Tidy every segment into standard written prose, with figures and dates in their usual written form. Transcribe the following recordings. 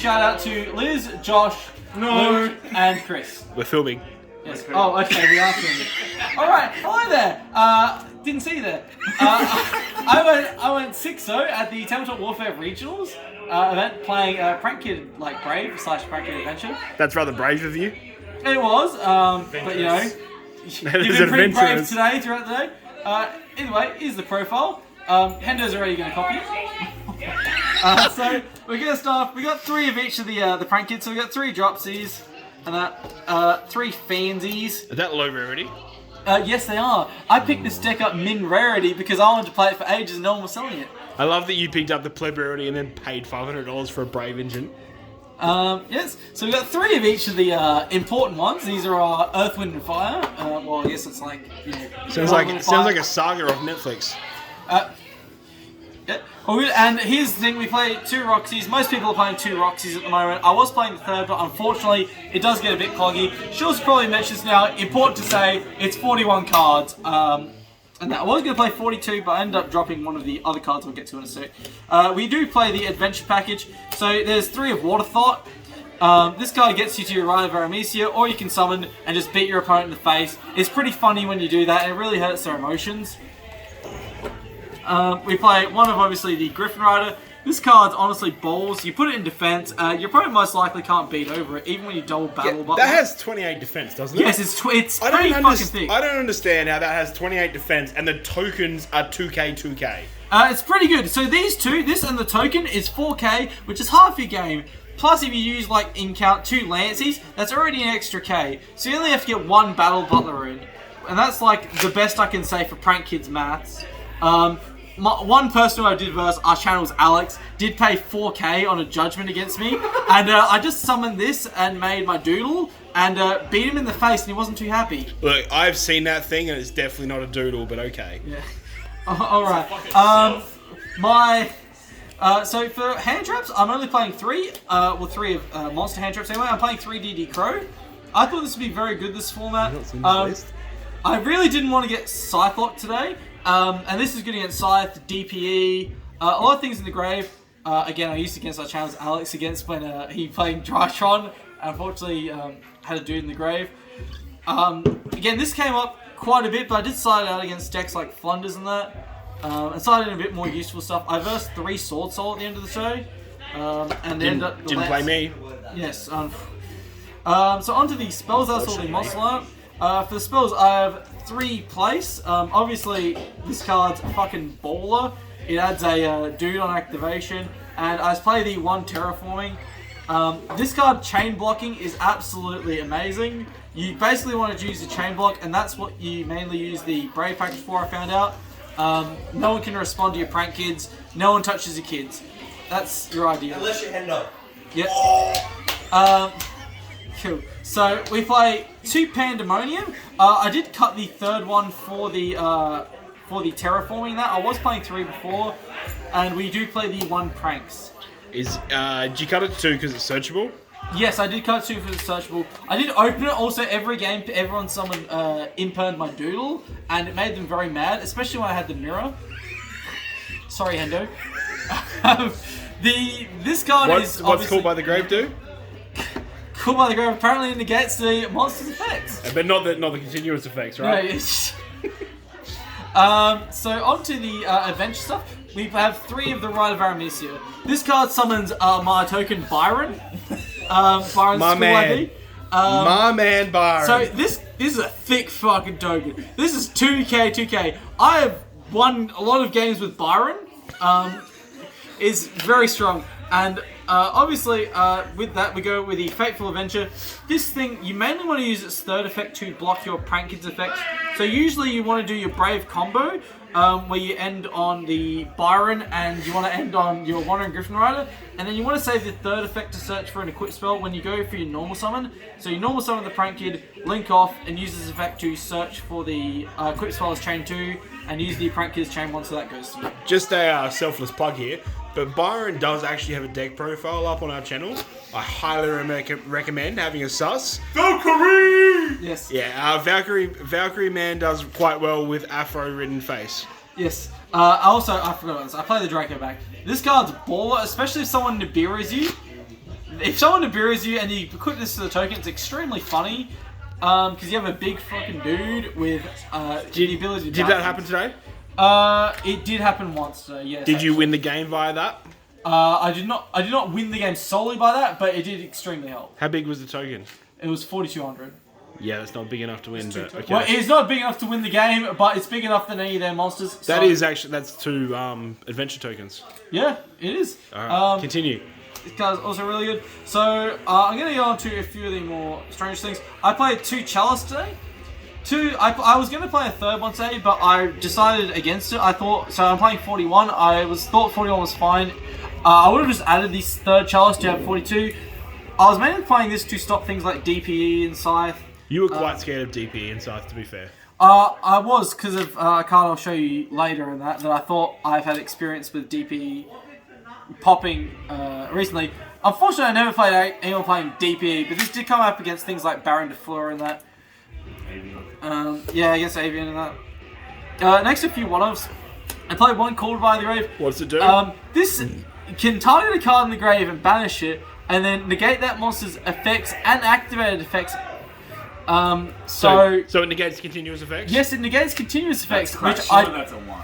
shout out to Liz, Josh, Luke, and Chris. We're filming. Yes. Oh, okay, we are filming. Alright, hello there. Didn't see you there. I went 6-0 at the Tabletop Warfare Regionals event playing Prank Kid like Brave / Prank Kid Adventure. That's rather brave of you. It was, but you know, you've been pretty brave today throughout the day. Anyway, here's the profile. Hendo's already going to copy it. So we're going to start. We got 3 of each of the Prank Kids. So we got 3 Dropsies and 3 Fansies. Is that low rarity? Yes, they are. I picked this deck up min rarity because I wanted to play it for ages and no one was selling it. I love that you picked up the pleb rarity and then paid $500 for a Brave engine. Yes, so we got 3 of each of the important ones. These are our Earth, Wind, and Fire. Well, I guess it's like, you know... Sounds like a saga of Netflix. Yeah. And here's the thing, we play 2 Roxys. Most people are playing 2 Roxys at the moment. I was playing the 3rd, but unfortunately, it does get a bit cloggy. Shulz probably mentions now, important to say, it's 41 cards. And I was going to play 42, but I ended up dropping one of the other cards we'll get to in a sec. We do play the Adventure Package. So there's 3 of Water Thought. This guy gets you to your right of Aramesia, or you can summon and just beat your opponent in the face. It's pretty funny when you do that, and it really hurts their emotions. We play one of, obviously, the Griffin Rider. This card's honestly balls. You put it in defense. Your opponent most likely can't beat over it, even when you double battle. Yeah, that has 28 defense, doesn't it? Yes, it's pretty fucking thick. I don't understand how that has 28 defense and the tokens are 2k. It's pretty good. So these 2, this and the token, is 4k, which is half your game. Plus, if you use, like, in count 2 Lances, that's already an extra k. So you only have to get 1 Battle Butler in. And that's, like, the best I can say for Prank Kids maths. One person who I did verse, our channel's Alex, did pay 4k on a judgment against me. And I just summoned this and made my doodle and beat him in the face and he wasn't too happy. Look, I've seen that thing and it's definitely not a doodle, but okay. Yeah. Alright. So for hand traps, I'm only playing 3. 3 of monster hand traps anyway. I'm playing 3 DD Crow. I thought this would be very good, this format. I really didn't want to get Scythe today. And this is good against Scythe, DPE, a lot of things in the grave. Again, I used against our channel's Alex against when he played Drytron. Unfortunately, had a dude in the grave. Again, this came up quite a bit, but I did side out against decks like Flunders and that. And sided in a bit more useful stuff. I versed 3 Sword Soul at the end of the show. And didn't play me. Yes. So onto the spells I saw the monster lineup. For the spells, I have 3 place. Obviously, this card's a fucking baller. It adds a dude on activation, and I play the 1 Terraforming. This card, Chain Blocking, is absolutely amazing. You basically want to use the Chain Block, and that's what you mainly use the Brave package for, I found out. No one can respond to your Prank Kids. No one touches your kids. That's your idea. Unless you hand up. Yep. Cool. So we play 2 Pandemonium. I did cut the 3rd one for the terraforming. That I was playing 3 before, and we do play the 1 Pranks. Did you cut it to 2 because it's searchable? Yes, I did cut it 2 because it's searchable. I did open it also every game. Someone imperned my doodle, and it made them very mad, especially when I had the mirror. Sorry, Hendo. This card is what's Called by the Grave do? Called by the Grave apparently negates the monster's effects. But not the continuous effects, right? No, so onto the adventure stuff. We have 3 of the Rite of Aramesia. This card summons my token Byron. Byron's my man. My man Byron. So this is a thick fucking token. This is 2k. I have won a lot of games with Byron. Is very strong. And obviously, with that, we go with the Fateful Adventure. This thing, you mainly want to use its 3rd effect to block your Prank Kids effects. So usually you want to do your Brave combo, where you end on the Byron, and you want to end on your Wandering Griffin Rider. And then you want to save the 3rd effect to search for an equip spell when you go for your normal summon. So you normal summon the Prank Kid, link off, and use this effect to search for the equip spell as Chain 2, and use the Prank Kid's Chain 1 so that goes through. Just a selfless plug here. But Byron does actually have a deck profile up on our channel. I highly recommend having a sus. Valkyrie! Yes. Yeah, Valkyrie man does quite well with afro-ridden face. Yes. I forgot about this. I play the Draco back. This card's baller, especially if someone Nibiru's you. if someone Nibiru's you and you equip this to the token, it's extremely funny. Because you have a big fucking dude with the ability to Did that happen today? It did happen once today, yes. Did you win the game via that? I did not win the game solely by that, but it did extremely help. How big was the token? It was 4,200. Yeah, that's not big enough to win, but okay. Well, it's not big enough to win the game, but it's big enough than any of their monsters. That's 2 adventure tokens. Yeah, it is. Alright, continue. This card's also really good. So, I'm going to go on to a few of the more strange things. I played 2 Chalice today. I was going to play a third one today, but I decided against it. I'm playing 41. Thought 41 was fine. I would have just added this third Chalice to have 42. I was mainly playing this to stop things like DPE and Scythe. You were quite scared of DPE and Scythe, to be fair. I was, because of a card I'll show you later in that I thought I've had experience with DPE popping recently. Unfortunately, I never played anyone playing DPE, but this did come up against things like Baron de Fleur and that. Yeah, against Avian and that. Next, a few one-offs. I played one Called by the Grave. What's it do? This can target a card in the grave and banish it, and then negate that monster's effects and activated effects. So it negates continuous effects? Yes, it negates continuous effects, That's a 1.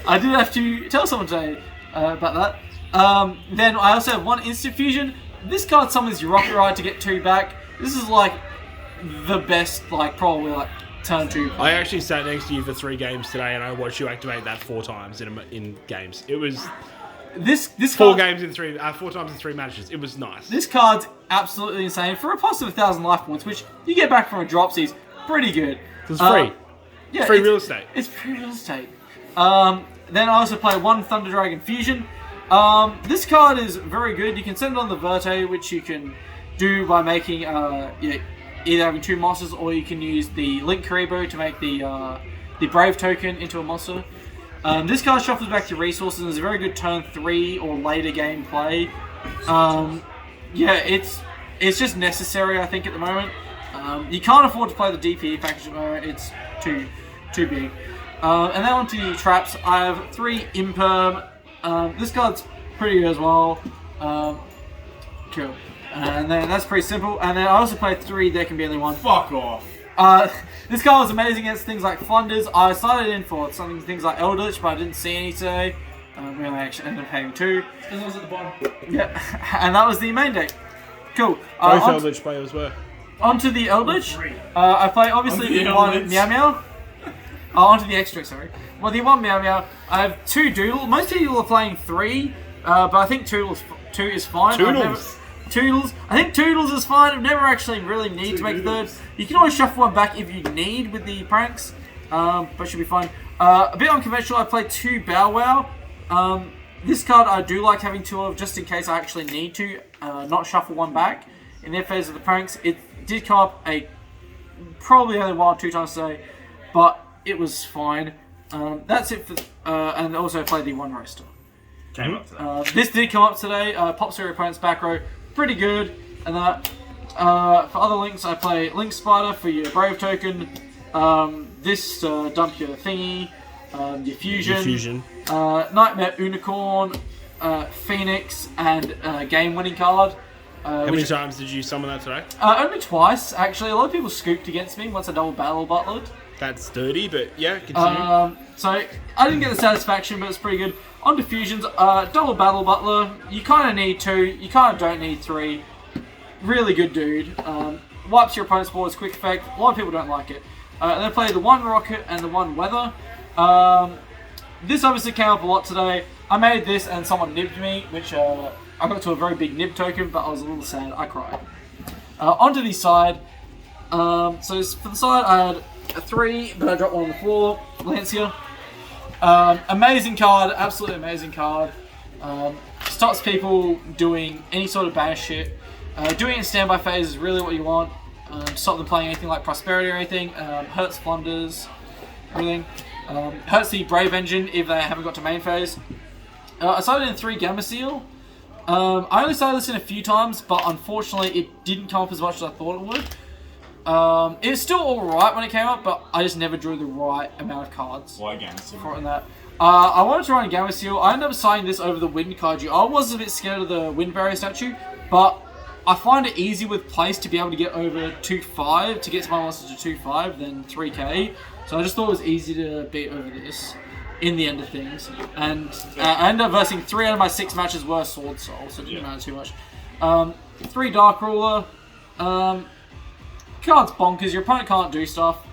I did have to tell someone today about that. Then I also have 1 instant fusion. This card summons your Rocket Ride to get 2 back. This is like the best, probably turn 2. I actually sat next to you for 3 games today, and I watched you activate that 4 times in games. It was this 4 games in 3, 4 times in 3 matches. It was nice. This card's absolutely insane for a positive 1,000 life points, which you get back from a Dropsies. Pretty good. It's free. Yeah, free real estate. It's free real estate. Then I also play 1 Thunder Dragon Fusion. This card is very good. You can send it on the Verte, which you can do by making either having 2 monsters, or you can use the Link Karibo to make the Brave token into a monster. This card shuffles back to resources and is a very good turn 3 or later game play. Yeah, it's just necessary, I think, at the moment. You can't afford to play the DPE package at the moment. It's too big. And then onto the traps. I have 3 Imperm. This card's pretty good as well. Cool. And then that's pretty simple. And then I also played 3 There Can Be Only One. Fuck off. This card was amazing against things like Flunders. I started in for things like Eldritch, but I didn't see any today. We only actually ended up having 2. This was at the bottom. Yeah, and that was the main deck. Cool. Both Eldritch players were. Onto the Eldritch. I play obviously the 1 Meow Meow. Onto the extra, sorry. Well, the 1 Meow Meow. I have 2 Doodle. Most people are playing 3, but I think 2 is fine. Toodles. I think Toodles is fine. I've never actually really need to make a third. You can always shuffle 1 back if you need with the pranks, but should be fine. A bit unconventional. I played 2 Bow Wow. This card I do like having 2 of, just in case I actually need to not shuffle 1 back. In their phase of the pranks, it did come up probably only 1 or 2 times today, but it was fine. That's it for, and also played the 1 Roaster. Came up today. This did come up today. Pops your opponent's back row. Pretty good. And that for other links, I play Link Spider for your Brave token. This dump your thingy, your fusion. Nightmare Unicorn, Phoenix, and game winning card. How many times did you summon that today? Only twice, actually. A lot of people scooped against me once I double battle butlered. That's dirty, but yeah, continue. So I didn't get the satisfaction, but it's pretty good. On diffusions, double battle butler. You kind of need 2. You kind of don't need 3. Really good dude. Wipes your opponent's board as quick effect. A lot of people don't like it. And then play the 1 rocket and the 1 weather. This obviously came up a lot today. I made this and someone nibbed me, which I got to a very big nib token, but I was a little sad. I cried. Onto the side. So for the side, I had a 3, but I dropped 1 on the floor. Lancia. Amazing card, absolutely amazing card. Stops people doing any sort of bad shit. Doing it in standby phase is really what you want. Stop them playing anything like Prosperity or anything. Hurts Flunders, everything. Hurts the Brave engine if they haven't got to main phase. I started in 3 Gamma Seal. I only started this in a few times, but unfortunately it didn't come up as much as I thought it would. It was still alright when it came up, but I just never drew the right amount of cards. Why Gamma Seal? For it and that. I wanted to run a Gamma Seal. I ended up signing this over the Wind Kaiju. I was a bit scared of the Wind Barrier statue, but I find it easy with place to be able to get over 2.5, to get to my monsters to 2.5 than 3k. So I just thought it was easy to beat over this in the end of things. And I ended up versing 3 out of my 6 matches were Sword Soul, so it didn't matter too much. 3 Dark Ruler. Card's bonkers. Your opponent can't do stuff.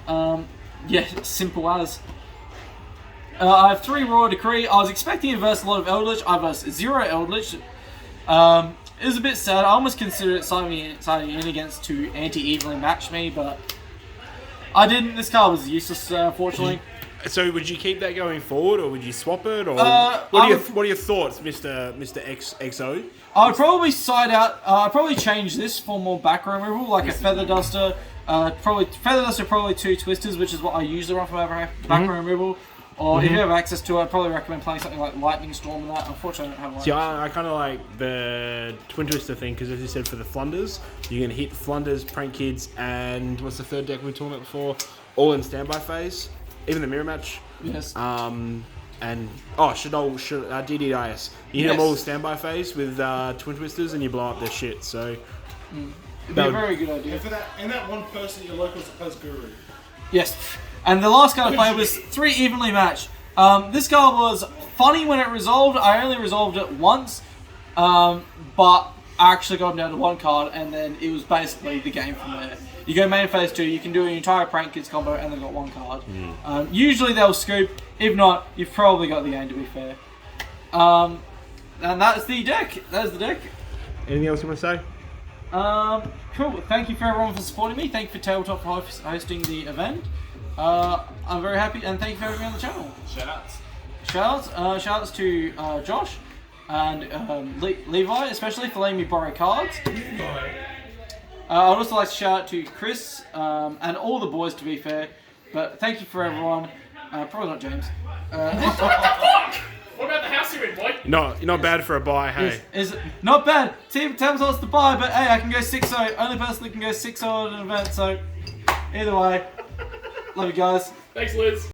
Yeah, simple as. I have 3 Royal Decree. I was expecting to verse a lot of Eldritch. I versed 0 Eldritch. It was a bit sad. I almost considered it signing in against to anti-evenly match me, but I didn't. This card was useless, unfortunately. So would you keep that going forward, or would you swap it, or what are your thoughts, Mr. XO? I would probably side out. I'd probably change this for more background removal, like a Feather Duster. Feather Duster, probably 2 Twisters, which is what I usually run for background removal. Or if you have access to it, I'd probably recommend playing something like Lightning Storm and that. Unfortunately, I don't have Lightning Storm. I kind of like the Twin Twister thing, because as you said, for the Flunders, you can hit Flunders, Prank Kids, and what's the third deck we talked about before? All in standby phase. Even the mirror match. Yes. And DDIS. You hit them all in standby phase with Twin Twisters, and you blow up their shit. So it'd be a very good idea. And for that one person at your local supposed guru. Yes. And the last card I played was 3 Evenly Match. This card was funny when it resolved. I only resolved it once, but I actually got him down to 1 card, and then it was basically the game from there. You go main phase 2, you can do an entire Prank Kids combo, and they've got 1 card. Usually they'll scoop. If not, you've probably got the game, to be fair. And that's the deck. That's the deck. Anything else you want to say? Cool. Thank you for everyone for supporting me. Thank you for Tabletop hosting the event. I'm very happy, and thank you for everyone on the channel. Shoutouts to Josh and Levi, especially for letting me borrow cards. I'd also like to shout out to Chris and all the boys, to be fair. But thank you for everyone. Probably not James. What about the house you're in, boy? No, you're not bad for a buy, hey. Is not bad. Team tells us to buy, but hey, I can go 6-0. Only person that can go 6-0 at an event, so either way. Love you guys. Thanks, Liz.